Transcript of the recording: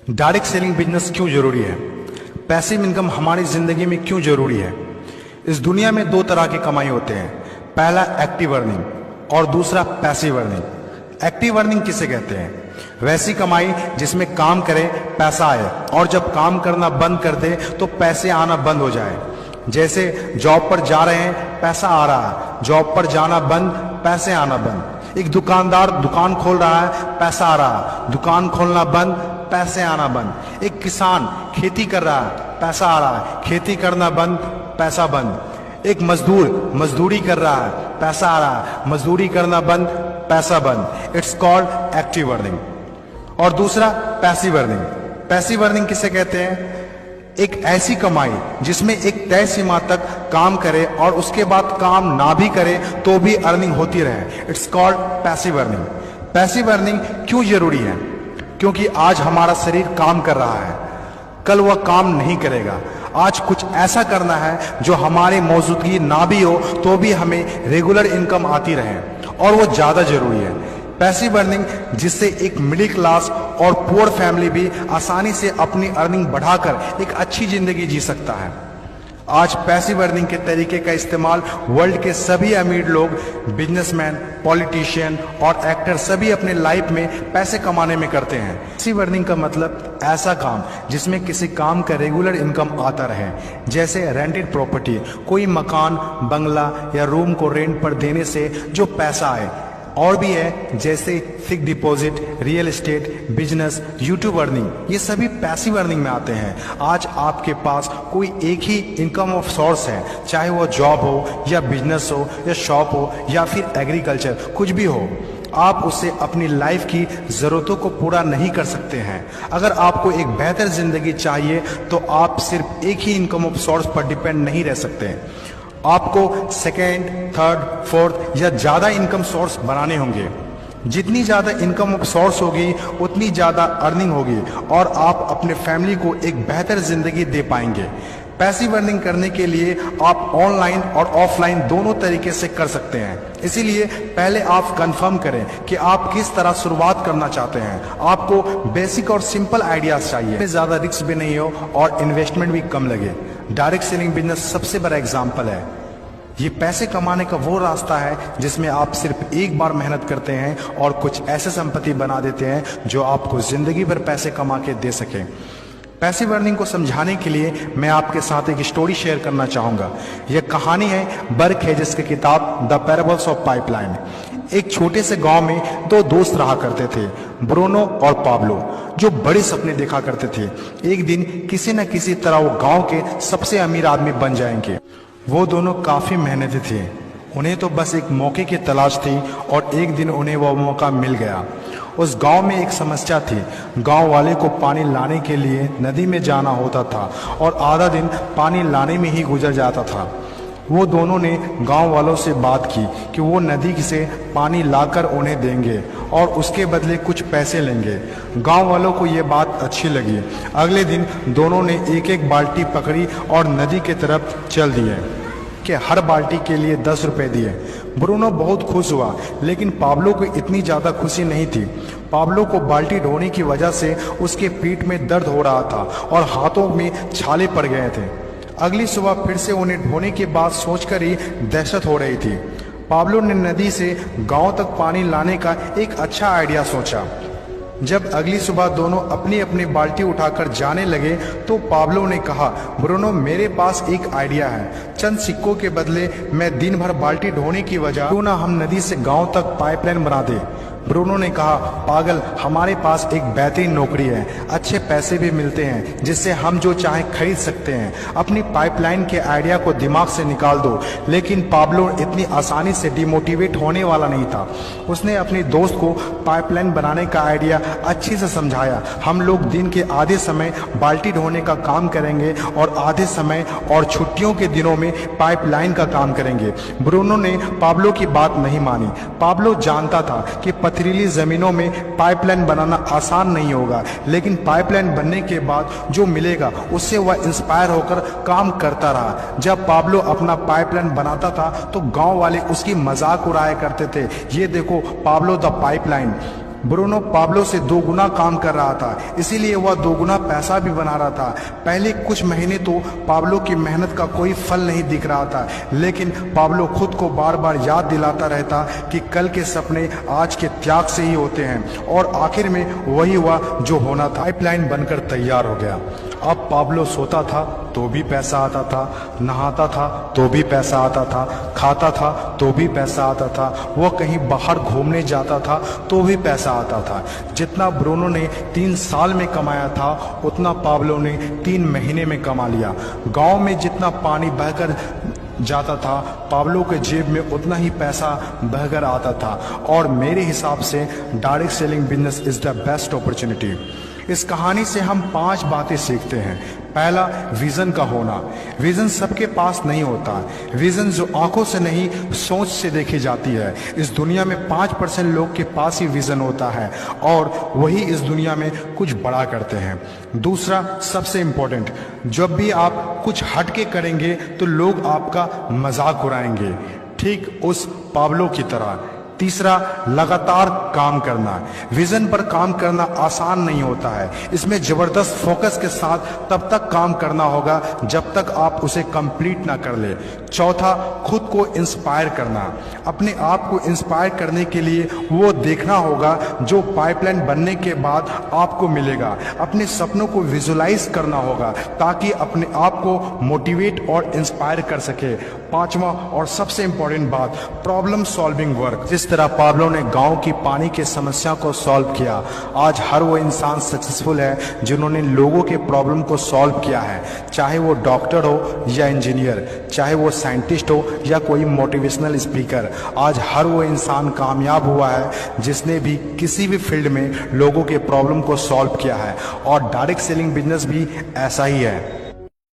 Direct selling business क्यों जरूरी है? पैसिव इनकम हमारी जिंदगी में क्यों जरूरी है? इस दुनिया में दो तरह की कमाई होते हैं, पहला एक्टिव अर्निंग और दूसरा पैसिव अर्निंग। एक्टिव अर्निंग किसे कहते हैं? वैसी कमाई जिसमें काम करें पैसा आए और जब काम करना बंद कर दे तो पैसे आना बंद हो जाए। जैसे जॉब पर जा रहे हैं पैसा आ रहा है, जॉब पर जाना बंद पैसे आना बंद। एक दुकानदार दुकान खोल रहा है पैसा आ रहा है, दुकान खोलना बंद पैसे आना बंद। एक किसान खेती कर रहा है पैसा आ रहा है, खेती करना बंद पैसा बंद। एक मजदूर मजदूरी कर रहा है पैसा आ रहा है, मजदूरी करना बंद पैसा बंद। It's called active earning. और दूसरा पैसिव अर्निंग। पैसिव अर्निंग किसे कहते हैं? एक ऐसी कमाई जिसमें एक तय सीमा तक काम करे और उसके बाद काम ना भी करे तो भी अर्निंग होती रहे। It's called passive earning. Passive earning क्यों जरूरी है? क्योंकि आज हमारा शरीर काम कर रहा है, कल वह काम नहीं करेगा। आज कुछ ऐसा करना है जो हमारी मौजूदगी ना भी हो तो भी हमें रेगुलर इनकम आती रहे, और वो ज्यादा जरूरी है। पैसिव अर्निंग जिससे एक मिडिल क्लास और पुअर फैमिली भी आसानी से अपनी अर्निंग बढ़ाकर एक अच्छी जिंदगी जी सकता है। आज पैसिव अर्निंग के तरीके का इस्तेमाल वर्ल्ड के सभी अमीर लोग, बिजनेसमैन, पॉलिटिशियन और एक्टर सभी अपने लाइफ में पैसे कमाने में करते हैं। पैसिव अर्निंग का मतलब ऐसा काम जिसमें किसी काम का रेगुलर इनकम आता रहे, जैसे रेंटेड प्रॉपर्टी, कोई मकान, बंगला या रूम को रेंट पर देने से जो पैसा आए। और भी है जैसे fix deposit, real estate, business, YouTube earning, ये सभी पैसिव अर्निंग में आते हैं। आज आपके पास कोई एक ही इनकम ऑफ सोर्स है, चाहे वो जॉब हो या बिजनेस हो या शॉप हो या फिर एग्रीकल्चर, कुछ भी हो। आप उससे अपनी लाइफ की जरूरतों को पूरा नहीं कर सकते हैं। अगर आपको एक बेहतर जिंदगी चाहिए तो आप सिर्फ एक ही इनकम ऑफ सोर्स पर डिपेंड नहीं रह सकते। आपको सेकेंड, थर्ड, फोर्थ या ज्यादा इनकम सोर्स बनाने होंगे। जितनी ज्यादा इनकम ऑफ सोर्स होगी उतनी ज्यादा अर्निंग होगी और आप अपने फैमिली को एक बेहतर जिंदगी दे पाएंगे। पैसिव अर्निंग करने के लिए आप ऑनलाइन और ऑफलाइन दोनों तरीके से कर सकते हैं। इसीलिए पहले आप कंफर्म करें कि आप किस तरह शुरुआत करना चाहते हैं। आपको बेसिक और सिंपल आइडियाज चाहिए, ज्यादा रिस्क भी नहीं हो और इन्वेस्टमेंट भी कम लगे। डायरेक्ट सेलिंग बिजनेस सबसे बड़ा एग्जाम्पल है। ये पैसे कमाने का वो रास्ता है जिसमें आप सिर्फ एक बार मेहनत करते हैं और कुछ ऐसे संपत्ति बना देते हैं जो आपको जिंदगी भर पैसे कमा के दे सके। पैसिव अर्निंग को समझाने के लिए मैं आपके साथ एक स्टोरी शेयर करना चाहूंगा। यह कहानी है बर्क हेजेस की किताब द पैराबल्स ऑफ पाइपलाइन। एक छोटे से गांव में दो दोस्त रहा करते थे, ब्रूनो और पाब्लो, जो बड़े सपने देखा करते थे। एक दिन किसी न किसी तरह वो गांव के सबसे अमीर आदमी बन जाएंगे। वो दोनों काफी मेहनती थे, उन्हें तो बस एक मौके की तलाश थी और एक दिन उन्हें वो मौका मिल गया। उस गांव में एक समस्या थी। गांव वाले को पानी लाने के लिए नदी में जाना होता था और आधा दिन पानी लाने में ही गुजर जाता था। वो दोनों ने गांव वालों से बात की कि वो नदी से पानी लाकर उन्हें देंगे और उसके बदले कुछ पैसे लेंगे। गांव वालों को ये बात अच्छी लगी। अगले दिन दोनों ने एक एक बाल्टी पकड़ी और नदी की तरफ चल दिए कि हर बाल्टी के लिए 10 रुपए दिए। ब्रूनो बहुत खुश हुआ, लेकिन पाब्लो को इतनी ज्यादा खुशी नहीं थी। पाब्लो को बाल्टी ढोने की वजह से उसके पीठ में दर्द हो रहा था और हाथों में छाले पड़ गए थे। अगली सुबह फिर से उन्हें ढोने की बात सोचकर ही दहशत हो रही थी। पाब्लो ने नदी से गांव तक पानी लाने का एक अच्छा आइडिया सोचा। जब अगली सुबह दोनों अपनी अपनी बाल्टी उठाकर जाने लगे तो पाब्लो ने कहा, ब्रूनो मेरे पास एक आइडिया है। चंद सिक्कों के बदले मैं दिन भर बाल्टी ढोने की वजह क्यों ना हम नदी से गांव तक पाइपलाइन बना दें। ब्रूनो ने कहा, पागल, हमारे पास एक बेहतरीन नौकरी है, अच्छे पैसे भी मिलते हैं जिससे हम जो चाहें खरीद सकते हैं। अपनी पाइपलाइन के आइडिया को दिमाग से निकाल दो। लेकिन पाब्लो इतनी आसानी से डिमोटिवेट होने वाला नहीं था। उसने अपने दोस्त को पाइपलाइन बनाने का आइडिया अच्छे से समझाया। हम लोग दिन के आधे समय बाल्टी ढोने का काम करेंगे और आधे समय और छुट्टियों के दिनों में पाइपलाइन का काम करेंगे। ब्रूनो ने पाब्लो की बात नहीं मानी। पाब्लो जानता था कि पथरीली जमीनों में पाइपलाइन बनाना आसान नहीं होगा, लेकिन पाइपलाइन बनने के बाद जो मिलेगा उससे वह इंस्पायर होकर काम करता रहा। जब पाब्लो अपना पाइपलाइन बनाता था तो गांव वाले उसकी मजाक उड़ाया करते थे, ये देखो Pablo the pipeline. Bruno Pablo से 2 गुना काम कर रहा था, इसीलिए वह 2 गुना पैसा भी बना रहा था। पहले कुछ महीने तो पाब्लो की मेहनत का कोई फल नहीं दिख रहा था, लेकिन पाब्लो खुद को बार बार याद दिलाता रहता कि कल के सपने आज के त्याग से ही होते हैं, और आखिर में वही हुआ जो होना था। पाइपलाइन बनकर तैयार हो गया। अब पाब्लो सोता था तो भी पैसा आता था, नहाता था तो भी पैसा आता था, खाता था तो भी पैसा आता था, वह कहीं बाहर घूमने जाता था तो भी पैसा आता था। जितना ब्रूनो ने 3 साल में कमाया था उतना पाब्लो ने 3 महीने में कमा लिया। गांव में जितना पानी बहकर जाता था, पाब्लो के जेब में उतना ही पैसा बहकर आता था। और मेरे हिसाब से direct selling business is the best opportunity. इस कहानी से हम 5 बातें सीखते हैं। पहला, विजन का होना। विजन सबके पास नहीं होता। विजन जो आंखों से नहीं सोच से देखी जाती है। इस दुनिया में 5% लोग के पास ही विजन होता है और वही इस दुनिया में कुछ बड़ा करते हैं। दूसरा, सबसे इंपॉर्टेंट, जब भी आप कुछ हटके करेंगे तो लोग आपका मजाक उड़ाएंगे, ठीक उस पाब्लो की तरह। तीसरा, लगातार काम करना। विजन पर काम करना आसान नहीं होता है। इसमें जबरदस्त फोकस के साथ तब तक काम करना होगा जब तक आप उसे कंप्लीट ना कर ले। चौथा, खुद को इंस्पायर करना। अपने आप को इंस्पायर करने के लिए वो देखना होगा जो पाइपलाइन बनने के बाद आपको मिलेगा। अपने सपनों को विजुलाइज करना होगा ताकि अपने आप को मोटिवेट और इंस्पायर कर सके। पांचवा और सबसे इंपॉर्टेंट बात, प्रॉब्लम सॉल्विंग वर्क। जिस तरह पाब्लो ने गांव की पानी की समस्या को सॉल्व किया, आज हर वो इंसान सक्सेसफुल है जिन्होंने लोगों के प्रॉब्लम को सॉल्व किया है। चाहे वो डॉक्टर हो या इंजीनियर, चाहे वो साइंटिस्ट हो या कोई मोटिवेशनल स्पीकर, आज हर वो इंसान कामयाब हुआ है जिसने भी किसी भी फील्ड में लोगों के प्रॉब्लम को सॉल्व किया है। और डायरेक्ट सेलिंग बिजनेस भी ऐसा ही है।